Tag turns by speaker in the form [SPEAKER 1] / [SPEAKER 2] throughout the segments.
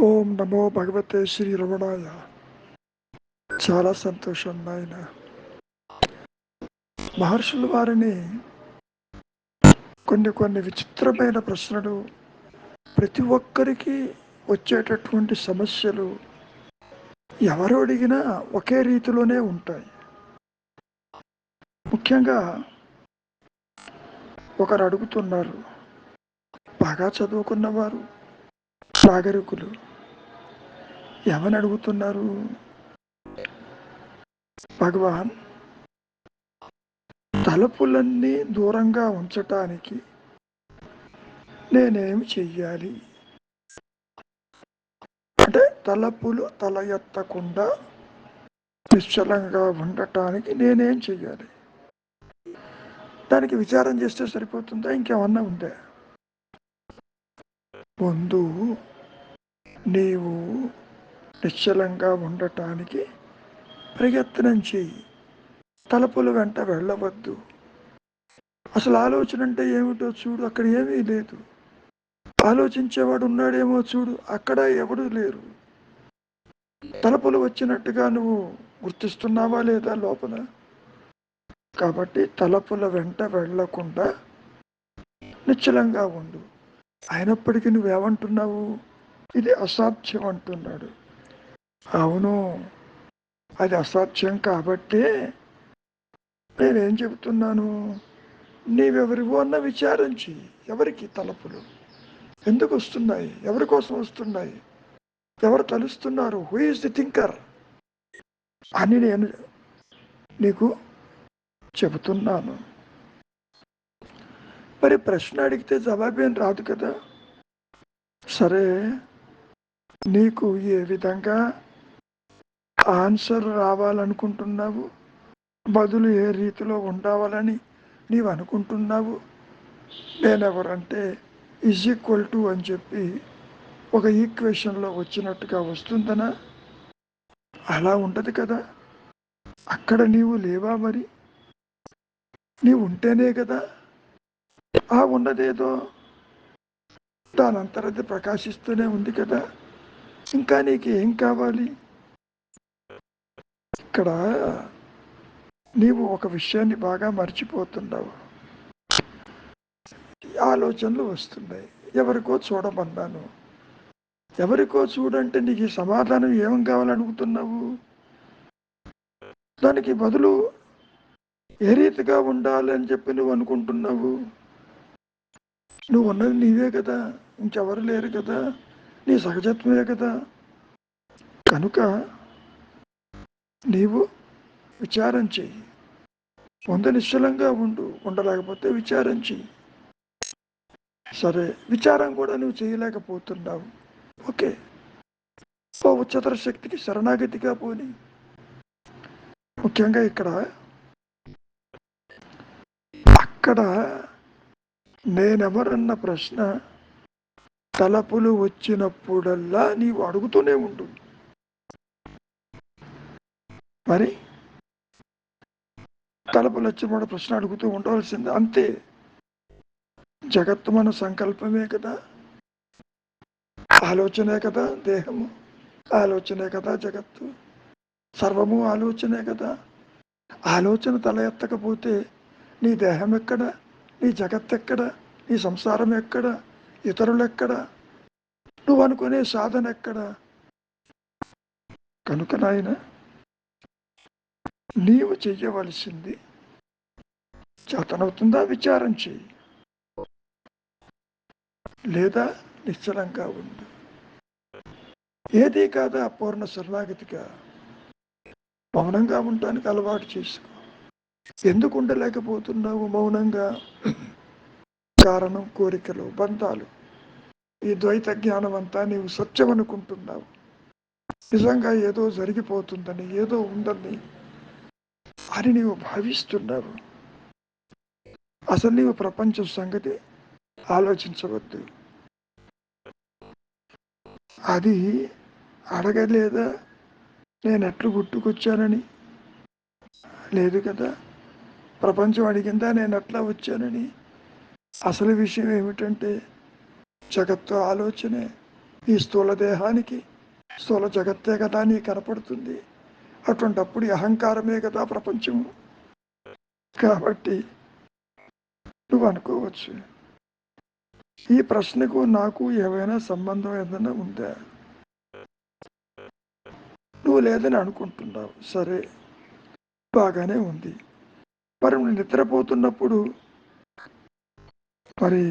[SPEAKER 1] ఓం నమో భగవతే శ్రీ రమణాయ. చాలా సంతోషం నాయన. మహర్షుల వారిని కొన్ని విచిత్రమైన ప్రశ్నలు, ప్రతి ఒక్కరికి వచ్చేటటువంటి సమస్యలు ఎవరు అడిగినా ఒకే రీతిలోనే ఉంటాయి. ముఖ్యంగా ఒకరు అడుగుతున్నారు, బాగా చదువుకున్నవారు, నాగరికులు ఏమని అడుగుతున్నారు, భగవాన్ తలుపులన్నీ దూరంగా ఉంచటానికి నేనేమి చెయ్యాలి? అంటే తలుపులు తల ఎత్తకుండా నిశ్చలంగా ఉండటానికి నేనేం చెయ్యాలి? దానికి విచారం చేస్తే సరిపోతుందా, ఇంకేమన్నా ఉందా? ముందు నీవు నిశ్చలంగా ఉండటానికి ప్రయత్నం చెయ్యి. తలుపుల వెంట వెళ్ళవద్దు. అసలు ఆలోచన అంటే ఏమిటో చూడు, అక్కడ ఏమీ లేదు. ఆలోచించేవాడు ఉన్నాడేమో చూడు, అక్కడ ఎవడు లేరు. తలుపులు వచ్చినట్టుగా నువ్వు గుర్తిస్తున్నావా లేదా లోపల? కాబట్టి తలుపుల వెంట వెళ్లకుండా నిశ్చలంగా ఉండు. అయినప్పటికీ నువ్వేమంటున్నావు, ఇది అసాధ్యం అంటున్నాడు. అవును, అది అసాధ్యం కాబట్టే నేనేం చెబుతున్నాను, నీవెవరివో అన్న విచారించి. ఎవరికి తలుపులు ఎందుకు వస్తున్నాయి, ఎవరి కోసం వస్తున్నాయి, ఎవరు తలుస్తున్నారు, హూ ఈజ్ ది థింకర్ అని నేను నీకు చెబుతున్నాను. మరి ప్రశ్న అడిగితే జవాబేం రాదు కదా. సరే, నీకు ఏ విధంగా ఆన్సర్ రావాలనుకుంటున్నావు, బదులు ఏ రీతిలో ఉండవాలని నీవు అనుకుంటున్నావు? నేనెవరంటే ఈక్వల్ టు అని చెప్పి ఒక ఈక్వేషన్లో వచ్చినట్టుగా వస్తుందనా? అలా ఉండదు కదా. అక్కడ నీవు లేవా? మరి నీవు ఉంటేనే కదా ఆ ఉన్నదేదో దానంతరది ప్రకాశిస్తూనే ఉంది కదా. ఇంకా నీకు ఏం కావాలి? ఇక్కడ నీవు ఒక విషయాన్ని బాగా మర్చిపోతున్నావు. ఆలోచనలు వస్తున్నాయి, ఎవరికో చూడమన్నాను. ఎవరికో చూడంటే నీకు ఈ సమాధానం ఏం కావాలనుకుంటున్నావు? దానికి బదులు ఏ రీతిగా ఉండాలి అని చెప్పి నువ్వు అనుకుంటున్నావు? నువ్వు ఉన్నది నీవే కదా, ఇంకెవరు లేరు కదా, నీ సహజత్వమే కదా. కనుక నీవు విచారం చెయ్యి. ముందు నిశ్చలంగా ఉండు, ఉండలేకపోతే విచారం చెయ్యి. సరే, విచారం కూడా నువ్వు చేయలేకపోతున్నావు. ఓకే, ఓ ఉచ్చతర శక్తికి శరణాగతిగా పోని. ముఖ్యంగా అక్కడ నేనెవరన్న ప్రశ్న తలపులు వచ్చినప్పుడల్లా నీవు అడుగుతూనే ఉండు. మరి తలపులు వచ్చినప్పుడు ప్రశ్న అడుగుతూ ఉండవలసింది, అంతే. జగత్తు మన సంకల్పమే కదా, ఆలోచనే కదా దేహము, ఆలోచనే కదా జగత్తు, సర్వము ఆలోచనే కదా. ఆలోచన తల ఎత్తకపోతే నీ దేహం ఎక్కడ, నీ జగత్ ఎక్కడ, నీ సంసారం ఎక్కడ, ఇతరులు ఎక్కడ, నువ్వు అనుకునే సాధన ఎక్కడ? కనుక నాయన, నీవు చెయ్యవలసింది చేతనవుతుందా విచారం చెయ్యి, లేదా నిశ్చలంగా ఉండు. ఏదీ కాదా అపూర్ణ శరణాగతిగా మౌనంగా ఉండటానికి అలవాటు చేసుకో. ఎందుకు ఉండలేకపోతున్నావు మౌనంగా? కారణం కోరికలు, బంధాలు. ఈ ద్వైత జ్ఞానం అంతా నీవు సత్యం అనుకుంటున్నావు. నిజంగా ఏదో జరిగిపోతుందని, ఏదో ఉందని అని నీవు భావిస్తున్నావు. అసలు నీవు ప్రపంచం సంగతి ఆలోచించవద్దు. అది అడగలేదా నేను ఎట్లు పుట్టుకొచ్చానని? లేదు కదా. ప్రపంచం అడిగిందా నేను ఎట్లా వచ్చానని? అసలు విషయం ఏమిటంటే జగత్తు ఆలోచనే. ఈ స్థూల దేహానికి స్థూల జగత్తే కదా నీ కనపడుతుంది. అటువంటప్పుడు అహంకారమే కదా ప్రపంచము. కాబట్టి నువ్వు అనుకోవచ్చు, ఈ ప్రశ్నకు నాకు ఏమైనా సంబంధం ఏదైనా ఉందా? నువ్వు లేదని అనుకుంటున్నావు, సరే, బాగానే ఉంది. మరి నువ్వు నిద్రపోతున్నప్పుడు మరి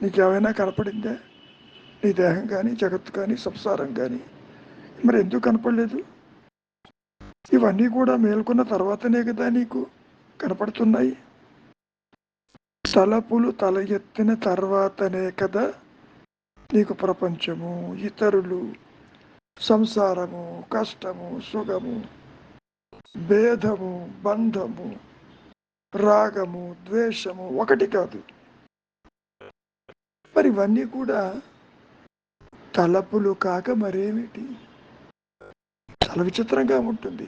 [SPEAKER 1] నీకేమైనా కనపడిందా? నీ దేహం కానీ, జగత్తు కానీ, సంసారం కానీ మరి ఎందుకు కనపడలేదు? ఇవన్నీ కూడా మేల్కొన్న తర్వాతనే కదా నీకు కనపడుతున్నాయి. తలపులు తల ఎత్తిన తర్వాతనే కదా నీకు ప్రపంచము, ఇతరులు, సంసారము, కష్టము, సుఖము, భేదము, బంధము, రాగము, ద్వేషము ఒకటి కాదు. మరి ఇవన్నీ కూడా తలపులు కాక మరేమిటి? చాలా విచిత్రంగా ఉంటుంది.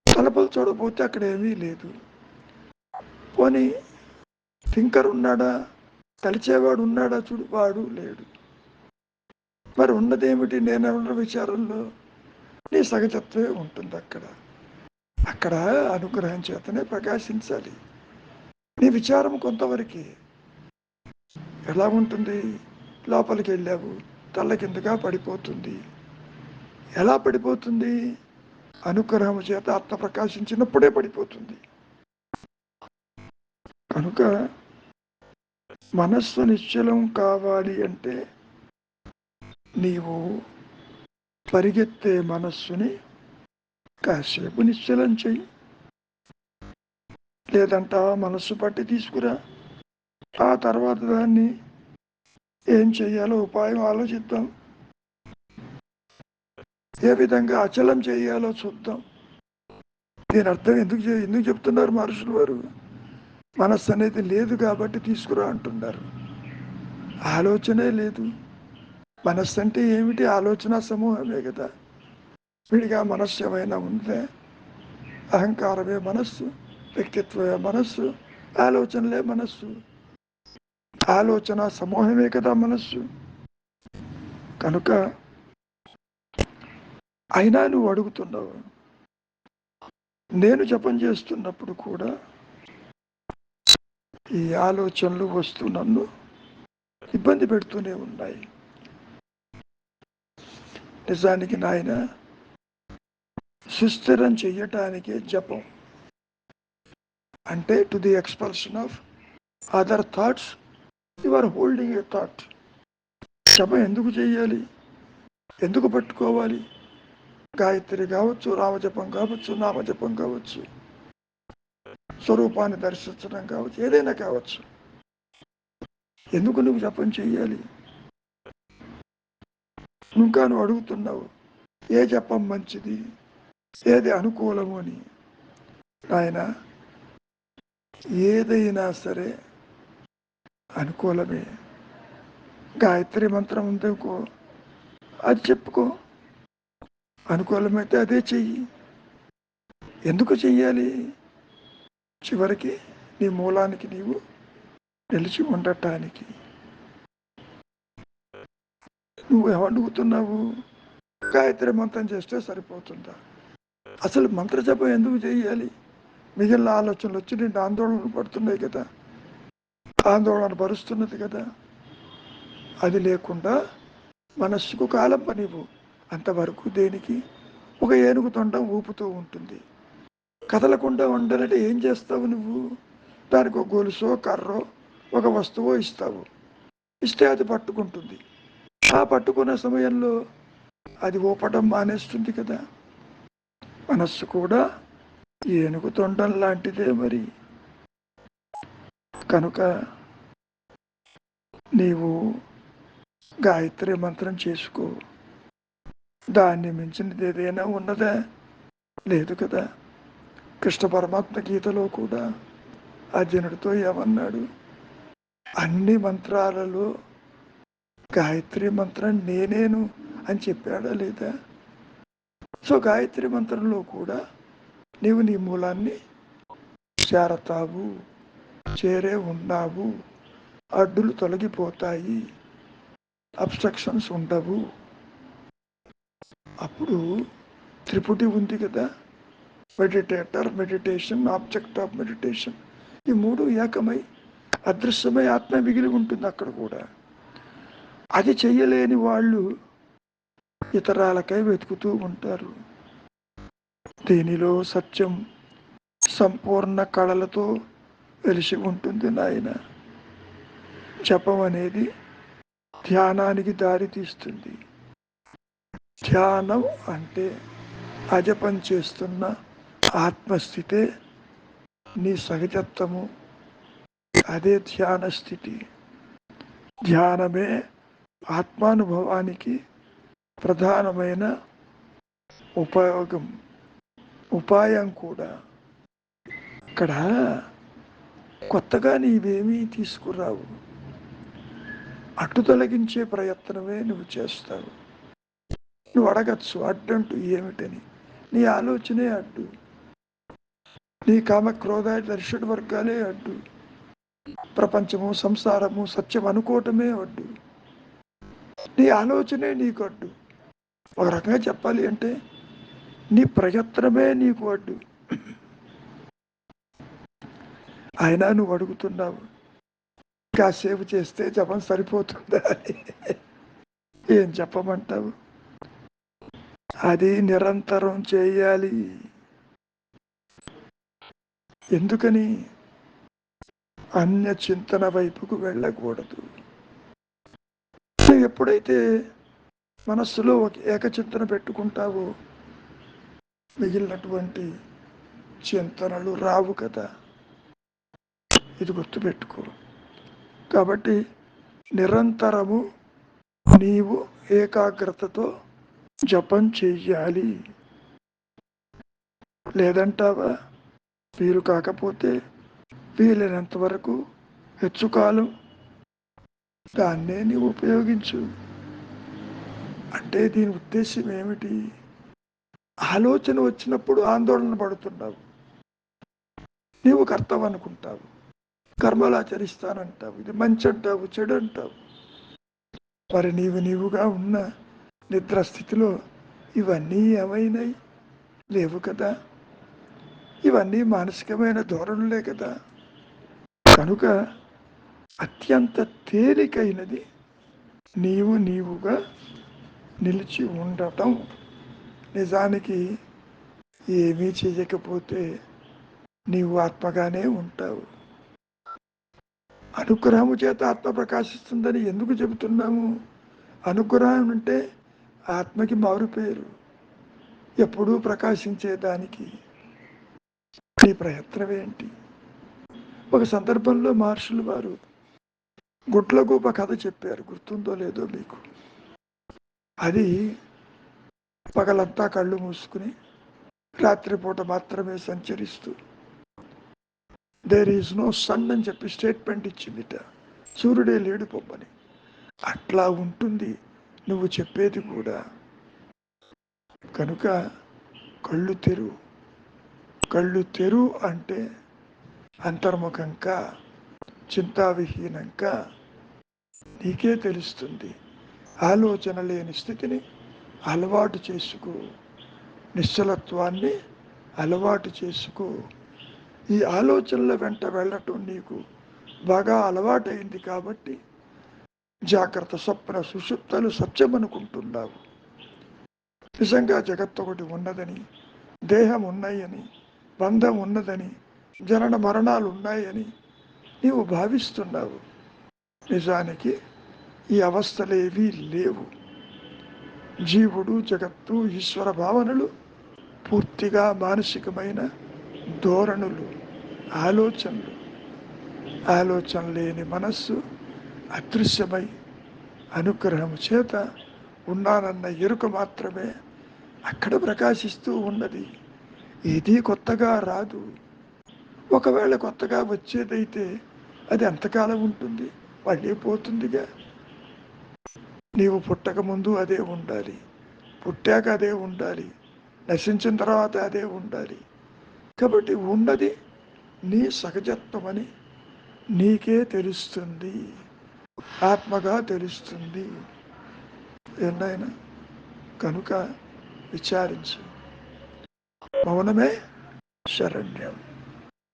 [SPEAKER 1] తలపులు చూడబోతే అక్కడ ఏమీ లేదు. పోనీ థింకర్ ఉన్నాడా, తలిచేవాడు ఉన్నాడా? చూడు, వాడు లేడు. మరి ఉన్నదేమిటి? నేనెవరి విచారంలో నీ సహజత్వమే ఉంటుంది. అక్కడ అనుగ్రహం చేతనే ప్రకాశించాలి. నీ విచారం కొంతవరకు ఎలా ఉంటుంది? లోపలికి వెళ్ళావు, తల్ల కిందగా పడిపోతుంది. ఎలా పడిపోతుంది? అనుగ్రహం చేత ఆత్మ ప్రకాశించినప్పుడే పడిపోతుంది. కనుక మనస్సు నిశ్చలం కావాలి అంటే నీవు పరిగెత్తే మనస్సుని కాసేపు నిశ్చలం చెయ్యి. లేదంట మనస్సు పట్టి తీసుకురా, ఆ తర్వాత దాన్ని ఏం చెయ్యాలో ఉపాయం ఆలోచిద్దాం, ఏ విధంగా అచలం చేయాలో చూద్దాం. దీని అర్థం ఎందుకు చెప్తున్నారు మహర్షులు వారు? మనస్సు అనేది లేదు కాబట్టి తీసుకురా అంటున్నారు. ఆలోచనే లేదు. మనస్సు అంటే ఏమిటి? ఆలోచన సమూహమే కదా. విడిగా మనస్సు ఏమైనా ఉందే? అహంకారమే మనస్సు, వ్యక్తిత్వమే మనస్సు, ఆలోచనలే మనస్సు. ఆలోచన సమూహమే కదా మనస్సు. కనుక అయినా నువ్వు అడుగుతున్నావు, నేను జపం చేస్తున్నప్పుడు కూడా ఈ ఆలోచనలు వస్తూ నన్ను ఇబ్బంది పెడుతూనే ఉన్నాయి. నిజానికి నాయన, సుస్థిరం చెయ్యటానికే జపం. అంటే to the expulsion of other thoughts you are holding a thought. జపం ఎందుకు చెయ్యాలి? ఎందుకు పట్టుకోవాలి? గాయత్రి కావచ్చు, రామజపం కావచ్చు, నామజపం కావచ్చు, స్వరూపాన్ని దర్శించడం కావచ్చు, ఏదైనా కావచ్చు. ఎందుకు నువ్వు జపం చెయ్యాలి? ఇంకా నువ్వు అడుగుతున్నావు, ఏ జపం మంచిది, ఏది అనుకూలము అని. ఆయన ఏదైనా సరే అనుకూలమే. గాయత్రి మంత్రం ఉందనుకో, అది చెప్పుకో, అనుకూలమైతే అదే చెయ్యి. ఎందుకు చెయ్యాలి? చివరికి నీ మూలానికి నీవు నిలిచి ఉండటానికి. నువ్వు అడుగుతున్నావు, గాయత్రి మంత్రం చేస్తే సరిపోతుందా? అసలు మంత్ర జపం ఎందుకు చేయాలి? మిగిలిన ఆలోచనలు వచ్చి నిన్ను ఆందోళన పడుతున్నాయి కదా, ఆందోళన పరుస్తున్నది కదా. అది లేకుండా మనస్సుకు కాలం పనివ్వు. అంతవరకు దేనికి? ఒక ఏనుగు తొండం ఊపుతూ ఉంటుంది. కదలకుండా ఉండాలంటే ఏం చేస్తావు నువ్వు? దానికి ఒక గొలుసో, కర్రో, ఒక వస్తువో ఇస్తావు. ఇస్తే అది పట్టుకుంటుంది. ఆ పట్టుకున్న సమయంలో అది ఊపడం మానేస్తుంది కదా. మనస్సు కూడా ఏనుగు తొండం లాంటిదే మరి. కనుక నీవు గాయత్రి మంత్రం చేసుకో. దాన్ని మించినది ఏదైనా ఉన్నదా? లేదు కదా. కృష్ణ పరమాత్మ గీతలో కూడా అర్జునుడితో ఏమన్నాడు? అన్ని మంత్రాలలో గాయత్రి మంత్రం నేనేను అని చెప్పాడా లేదా? సో గాయత్రి మంత్రంలో కూడా నీవు నీ మూలాన్ని చేరతావు, చేరే ఉన్నావు. అడ్డులు తొలగిపోతాయి, అబ్స్ట్రక్షన్స్ ఉండవు. అప్పుడు త్రిపుటి ఉంది కదా, meditator, meditation, object of meditation, ఈ మూడు ఏకమై అదృశ్యమై ఆత్మ మిగిలి ఉంటుంది అక్కడ కూడా. అది చెయ్యలేని వాళ్ళు ఇతరాలకై వెతుకుతూ ఉంటారు. దీనిలో సత్యం సంపూర్ణ కళలతో వెలిసి ఉంటుంది నాయన. జపం అనేది ధ్యానానికి దారి తీస్తుంది. ధ్యానం అంటే అజపం చేస్తున్న ఆత్మస్థితే నీ సహజత్వము, అదే ధ్యాన స్థితి. ధ్యానమే ఆత్మానుభవానికి ప్రధానమైన ఉపాయం కూడా. ఇక్కడ కొత్తగా నీవేమీ తీసుకురావు, అడ్డు తొలగించే ప్రయత్నమే నువ్వు చేస్తావు. నువ్వు అడగచ్చు అడ్డంటూ ఏమిటని. నీ ఆలోచనే అడ్డు, నీ కామ క్రోధ దర్శన వర్గాలే అడ్డు, ప్రపంచము సంసారము సత్యం అనుకోవటమే అడ్డు, నీ ఆలోచనే నీకు అడ్డు. ఒక రకంగా చెప్పాలి అంటే నీ ప్రయత్నమే నీకు అడ్డు. అయినా నువ్వు అడుగుతున్నావు కాసేపు చేస్తే జపం సరిపోతుందా అని. ఏం చెప్పమంటావు? అది నిరంతరం చేయాలి. ఎందుకని? అన్య చింతన వైపుకు వెళ్ళకూడదు. ఎప్పుడైతే మనస్సులో ఒక ఏకచింతన పెట్టుకుంటావో మిగిలినటువంటి చింతనలు రావు కదా. ఇది గుర్తుపెట్టుకో. కాబట్టి నిరంతరము నీవు ఏకాగ్రతతో జపం చెయ్యాలి. లేదంటావా? వీలు కాకపోతే వీలైనంత వరకు హెచ్చుకాలం దాన్నే నీవు ఉపయోగించు. అంటే దీని ఉద్దేశం ఏమిటి? ఆలోచన వచ్చినప్పుడు ఆందోళన పడుతున్నావు, నీవు కర్తవ్యం అనుకుంటావు, కర్మలు ఆచరిస్తానంటావు, ఇది మంచి అంటావు, చెడు అంటావు. మరి నీవుగా ఉన్న నిద్ర స్థితిలో ఇవన్నీ ఏమైనాయి? లేవు కదా. ఇవన్నీ మానసికమైన ధోరణులే కదా. కనుక అత్యంత తేలికైనది నీవుగా నిలిచి ఉండటం. నిజానికి ఏమీ చేయకపోతే నీవు ఆత్మగానే ఉంటావు. అనుగ్రహము చేత ఆత్మ ప్రకాశిస్తుందని ఎందుకు చెబుతున్నాము? అనుగ్రహం అంటే ఆత్మకి మారు పేరు, ఎప్పుడూ ప్రకాశించేదానికి. నీ ప్రయత్నం ఏంటి? ఒక సందర్భంలో మహర్షులు వారు గుడ్లగూబ కథ చెప్పారు, గుర్తుందో లేదో మీకు. అది పగలంతా కళ్ళు మూసుకుని రాత్రిపూట మాత్రమే సంచరిస్తూ దేర్ ఈజ్ నో సన్ అని చెప్పి స్టేట్మెంట్ ఇచ్చిందిట. సూర్యుడే లేడు పొమ్మని. అట్లా ఉంటుంది నువ్వు చెప్పేది కూడా. కనుక కళ్ళు తెరు అంటే అంతర్ముఖంగా చింతావిహీనంగా నీకే తెలుస్తుంది. ఆలోచన లేని స్థితిని అలవాటు చేసుకో, నిశ్చలత్వాన్ని అలవాటు చేసుకో. ఈ ఆలోచనల వెంట వెళ్ళటం నీకు బాగా అలవాటైంది కాబట్టి జాగ్రత్త, స్వప్న, సుషుప్తలు సత్యం అనుకుంటున్నావు. నిజంగా జగత్తు ఒకటి ఉన్నదని, దేహం ఉన్నాయని, బంధం ఉన్నదని, జనన మరణాలు ఉన్నాయని నీవు భావిస్తున్నావు. నిజానికి ఈ అవస్థలేవీ లేవు. జీవుడు, జగత్తు, ఈశ్వర భావనలు పూర్తిగా మానసికమైన ధోరణులు, ఆలోచనలు. ఆలోచన లేని మనస్సు అదృశ్యమై అనుగ్రహం చేత ఉన్నానన్న ఎరుక మాత్రమే అక్కడ ప్రకాశిస్తూ ఉన్నది. ఏదీ కొత్తగా రాదు. ఒకవేళ కొత్తగా వచ్చేదైతే అది ఎంతకాలం ఉంటుంది? మళ్ళీ పోతుందిగా. నీవు పుట్టక ముందు అదే ఉండాలి, పుట్టాక అదే ఉండాలి, నశించిన తర్వాత అదే ఉండాలి. కాబట్టి ఉన్నది నీ సహజత్వమని నీకే తెలుస్తుంది, ఆత్మగా తెలుస్తుంది. ఏంటైనా కనుక విచారించు. మౌనమే శరణ్యం.